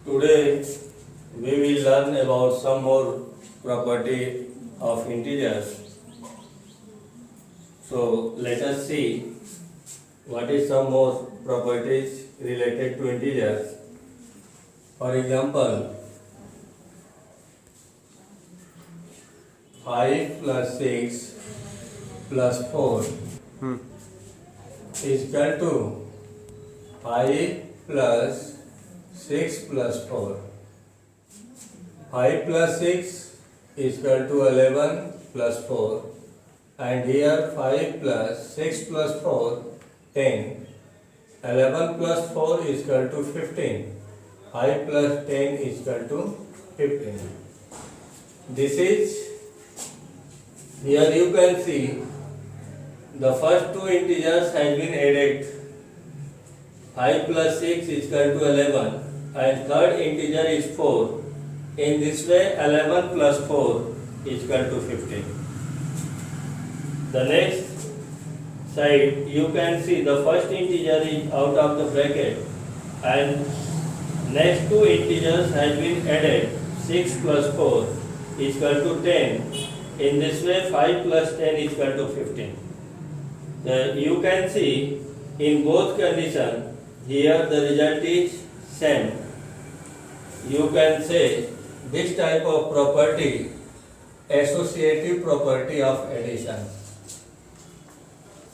Today we will learn about some more property of integers. So let us see what is some more properties related to integers. For example, 5 plus 6 plus 4 is equal to 5 plus 6 plus 4. 5 plus 6 is equal to 11 plus 4, and here 5 plus 6 plus 4, 10. 11 plus 4 is equal to 15. 5 plus 10 is equal to 15. This is, here you can see the first two integers has been added. 5 plus 6 is equal to 11 and third integer is 4. In this way 11 plus 4 is equal to 15. The next side you can see the first integer is out of the bracket and next two integers has been added. 6 plus 4 is equal to 10. In this way 5 plus 10 is equal to 15. You can see in both conditions here the result is same. You can say this type of property associative property of addition.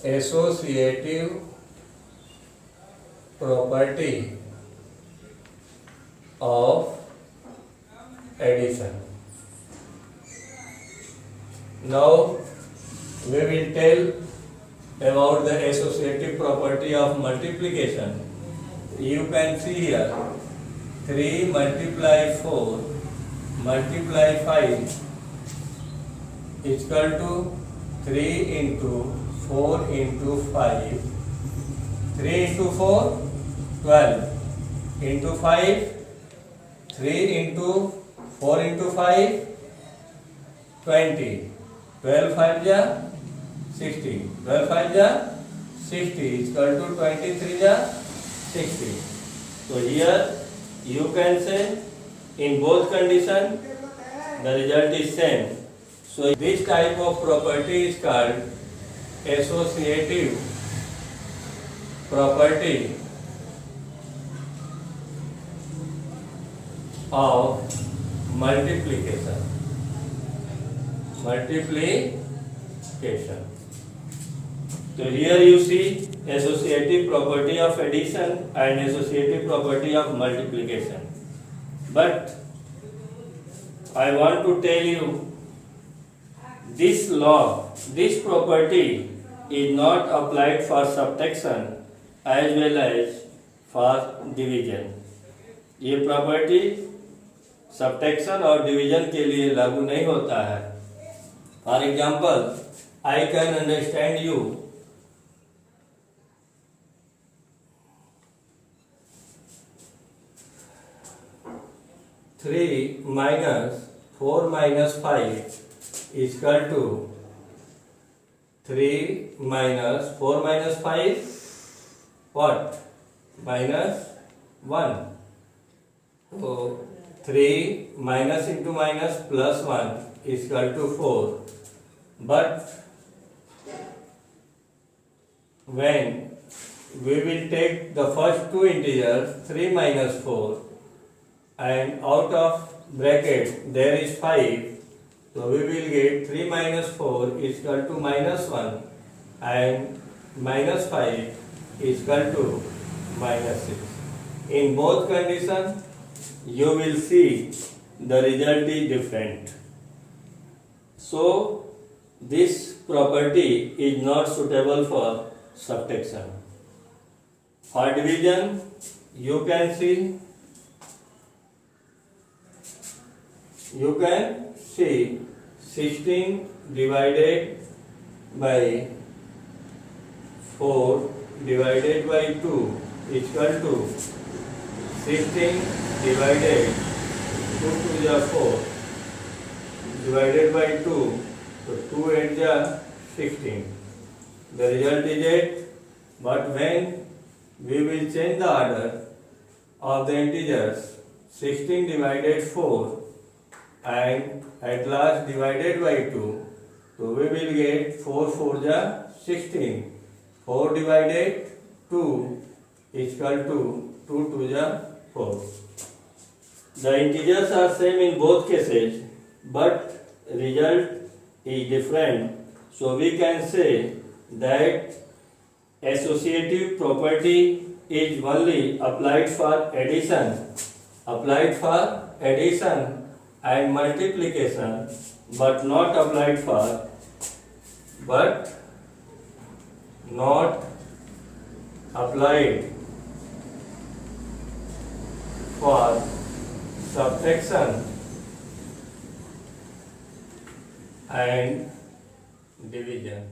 Associative property of addition. Now we will tell about the associative property of multiplication. You can see here 3 multiply 4 multiply 5 is equal to 3 into 4 into 5. 3 into 4, 12 into 5, 3 into 4 into 5, 20. 12 5 ja 60. 12 5 ja 60 is equal to 23 ja 60. So here you can say in both conditions the result is same. So this type of property is called associative property of multiplication. So here you see associative property of addition and associative property of multiplication. But I want to tell you this law, this property is not applied for subtraction as well as for division. ये property subtraction और division के लिए लागू नहीं होता है. For example I can understand you 3 minus 4 minus 5 is equal to 3 minus 4 minus 5 what? Minus 1. So 3 minus into minus plus 1 is equal to 4. But when we will take the first two integers 3 minus 4 and out of bracket there is 5, so we will get 3 minus 4 is equal to minus 1 and minus 5 is equal to minus 6. In both conditions you will see the result is different. So this property is not suitable for subtraction. For division you can see 16 divided by 4 divided by 2 is equal to 16 divided 2 to the 4 divided by 2, so 2 8 ja 16. The result is 8. But when we will change the order of the integers, 16 divided 4 and at last divided by 2. So we will get 4 4 ja 16. 4 divided 2 is equal to 2 2 ja 4. The integers are same in both cases, but result is different. So we can say that associative property is only applied for addition and multiplication, but not applied for subtraction and division.